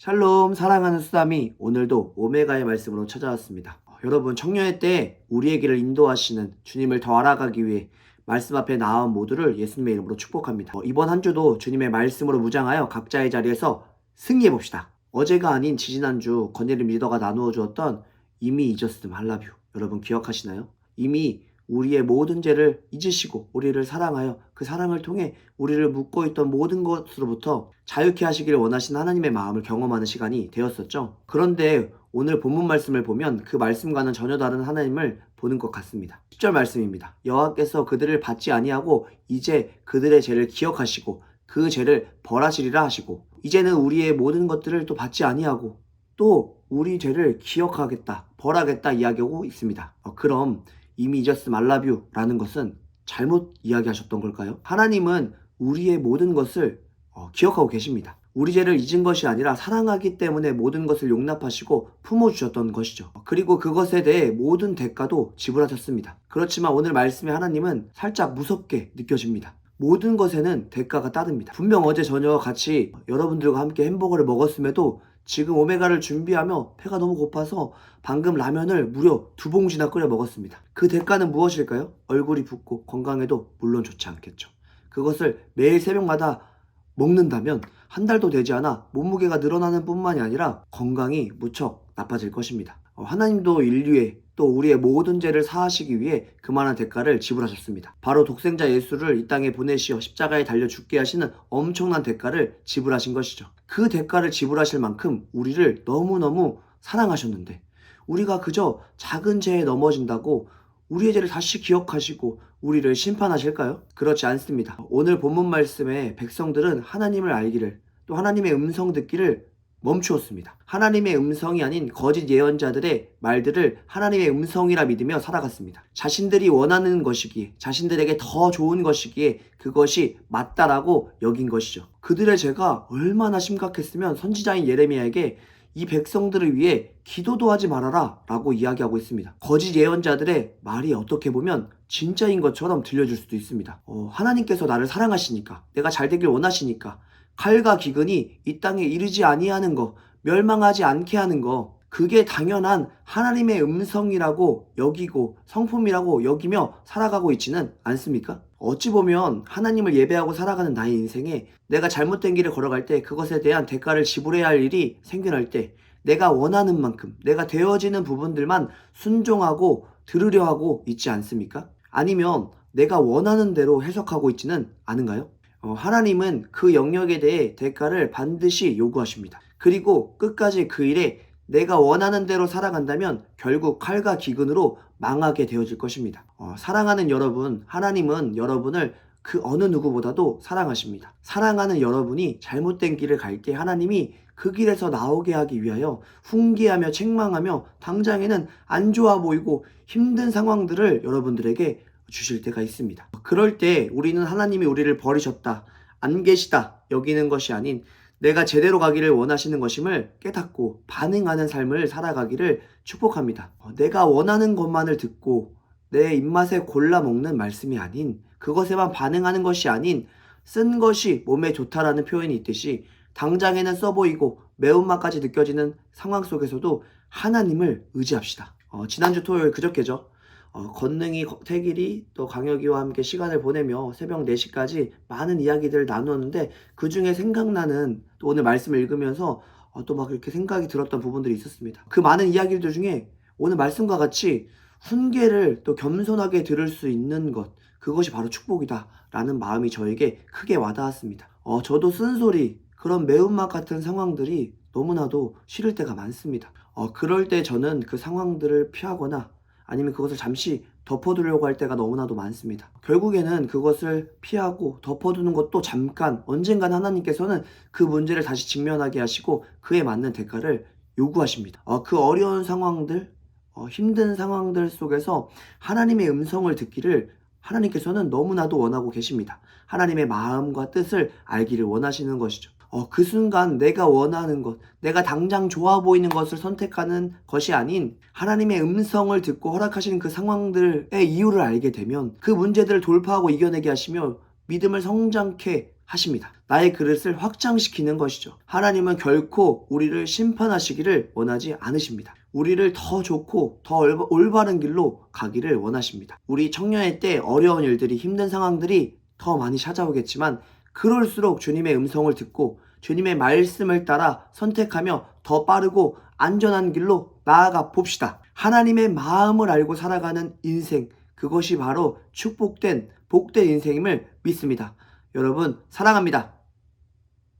샬롬 사랑하는 수담이 오늘도 오메가의 말씀으로 찾아왔습니다. 여러분 청년의 때 우리의 길을 인도하시는 주님을 더 알아가기 위해 말씀 앞에 나온 모두를 예수님의 이름으로 축복합니다. 이번 한 주도 주님의 말씀으로 무장하여 각자의 자리에서 승리해봅시다. 어제가 아닌 지지난주 건예림 리더가 나누어 주었던 이미 잊었음 알라뷰 여러분 기억하시나요? 이미 우리의 모든 죄를 잊으시고 우리를 사랑하여 그 사랑을 통해 우리를 묶고 있던 모든 것으로부터 자유케 하시기를 원하시는 하나님의 마음을 경험하는 시간이 되었었죠. 그런데 오늘 본문 말씀을 보면 그 말씀과는 전혀 다른 하나님을 보는 것 같습니다. 10절 말씀입니다. 여호와께서 그들을 받지 아니하고 이제 그들의 죄를 기억하시고 그 죄를 벌하시리라 하시고, 이제는 우리의 모든 것들을 또 받지 아니하고 또 우리 죄를 기억하겠다, 벌하겠다 이야기하고 있습니다. 그럼 이미 잊었음 알라뷰 라는 것은 잘못 이야기하셨던 걸까요? 하나님은 우리의 모든 것을 기억하고 계십니다. 우리 죄를 잊은 것이 아니라 사랑하기 때문에 모든 것을 용납하시고 품어주셨던 것이죠. 그리고 그것에 대해 모든 대가도 지불하셨습니다. 그렇지만 오늘 말씀의 하나님은 살짝 무섭게 느껴집니다. 모든 것에는 대가가 따릅니다. 분명 어제 저녁 같이 여러분들과 함께 햄버거를 먹었음에도 지금 오메가를 준비하며 배가 너무 고파서 방금 라면을 무려 2봉지나 끓여 먹었습니다. 그 대가는 무엇일까요? 얼굴이 붓고 건강에도 물론 좋지 않겠죠. 그것을 매일 새벽마다 먹는다면 한 달도 되지 않아 몸무게가 늘어나는 뿐만이 아니라 건강이 무척 나빠질 것입니다. 하나님도 인류의 또 우리의 모든 죄를 사하시기 위해 그만한 대가를 지불하셨습니다. 바로 독생자 예수를 이 땅에 보내시어 십자가에 달려 죽게 하시는 엄청난 대가를 지불하신 것이죠. 그 대가를 지불하실 만큼 우리를 너무너무 사랑하셨는데 우리가 그저 작은 죄에 넘어진다고 우리의 죄를 다시 기억하시고 우리를 심판하실까요? 그렇지 않습니다. 오늘 본문 말씀에 백성들은 하나님을 알기를 또 하나님의 음성 듣기를 멈추었습니다. 하나님의 음성이 아닌 거짓 예언자들의 말들을 하나님의 음성이라 믿으며 살아갔습니다. 자신들이 원하는 것이기에, 자신들에게 더 좋은 것이기에 그것이 맞다라고 여긴 것이죠. 그들의 죄가 얼마나 심각했으면 선지자인 예레미야에게 이 백성들을 위해 기도도 하지 말아라 라고 이야기하고 있습니다. 거짓 예언자들의 말이 어떻게 보면 진짜인 것처럼 들려줄 수도 있습니다. 하나님께서 나를 사랑하시니까, 내가 잘 되길 원하시니까 칼과 기근이 이 땅에 이르지 아니하는 거, 멸망하지 않게 하는 거, 그게 당연한 하나님의 음성이라고 여기고 성품이라고 여기며 살아가고 있지는 않습니까? 어찌 보면 하나님을 예배하고 살아가는 나의 인생에 내가 잘못된 길을 걸어갈 때 그것에 대한 대가를 지불해야 할 일이 생겨날 때 내가 원하는 만큼, 내가 되어지는 부분들만 순종하고 들으려 하고 있지 않습니까? 아니면 내가 원하는 대로 해석하고 있지는 않은가요? 하나님은 그 영역에 대해 대가를 반드시 요구하십니다. 그리고 끝까지 그 일에 내가 원하는 대로 살아간다면 결국 칼과 기근으로 망하게 되어질 것입니다. 사랑하는 여러분, 하나님은 여러분을 그 어느 누구보다도 사랑하십니다. 사랑하는 여러분이 잘못된 길을 갈 때 하나님이 그 길에서 나오게 하기 위하여 훈계하며 책망하며 당장에는 안 좋아 보이고 힘든 상황들을 여러분들에게 주실 때가 있습니다. 그럴 때 우리는 하나님이 우리를 버리셨다, 안 계시다 여기는 것이 아닌 내가 제대로 가기를 원하시는 것임을 깨닫고 반응하는 삶을 살아가기를 축복합니다. 내가 원하는 것만을 듣고 내 입맛에 골라 먹는 말씀이 아닌, 그것에만 반응하는 것이 아닌 쓴 것이 몸에 좋다라는 표현이 있듯이 당장에는 써 보이고 매운맛까지 느껴지는 상황 속에서도 하나님을 의지합시다. 지난주 토요일 그저께죠. 건능이, 태길이, 또 강혁이와 함께 시간을 보내며 새벽 4시까지 많은 이야기들을 나누었는데 그 중에 생각나는 또 오늘 말씀을 읽으면서 또 막 이렇게 생각이 들었던 부분들이 있었습니다. 그 많은 이야기들 중에 오늘 말씀과 같이 훈계를 또 겸손하게 들을 수 있는 것, 그것이 바로 축복이다 라는 마음이 저에게 크게 와닿았습니다. 저도 쓴소리, 그런 매운맛 같은 상황들이 너무나도 싫을 때가 많습니다. 그럴 때 저는 그 상황들을 피하거나 아니면 그것을 잠시 덮어두려고 할 때가 너무나도 많습니다. 결국에는 그것을 피하고 덮어두는 것도 잠깐, 언젠간 하나님께서는 그 문제를 다시 직면하게 하시고 그에 맞는 대가를 요구하십니다. 그 어려운 상황들, 힘든 상황들 속에서 하나님의 음성을 듣기를 하나님께서는 너무나도 원하고 계십니다. 하나님의 마음과 뜻을 알기를 원하시는 것이죠. 그 순간 내가 원하는 것, 내가 당장 좋아 보이는 것을 선택하는 것이 아닌 하나님의 음성을 듣고 허락하시는 그 상황들의 이유를 알게 되면 그 문제들을 돌파하고 이겨내게 하시며 믿음을 성장케 하십니다. 나의 그릇을 확장시키는 것이죠. 하나님은 결코 우리를 심판하시기를 원하지 않으십니다. 우리를 더 좋고 더 올바른 길로 가기를 원하십니다. 우리 청년의 때 어려운 일들이, 힘든 상황들이 더 많이 찾아오겠지만 그럴수록 주님의 음성을 듣고 주님의 말씀을 따라 선택하며 더 빠르고 안전한 길로 나아가 봅시다. 하나님의 마음을 알고 살아가는 인생, 그것이 바로 축복된 복된 인생임을 믿습니다. 여러분 사랑합니다.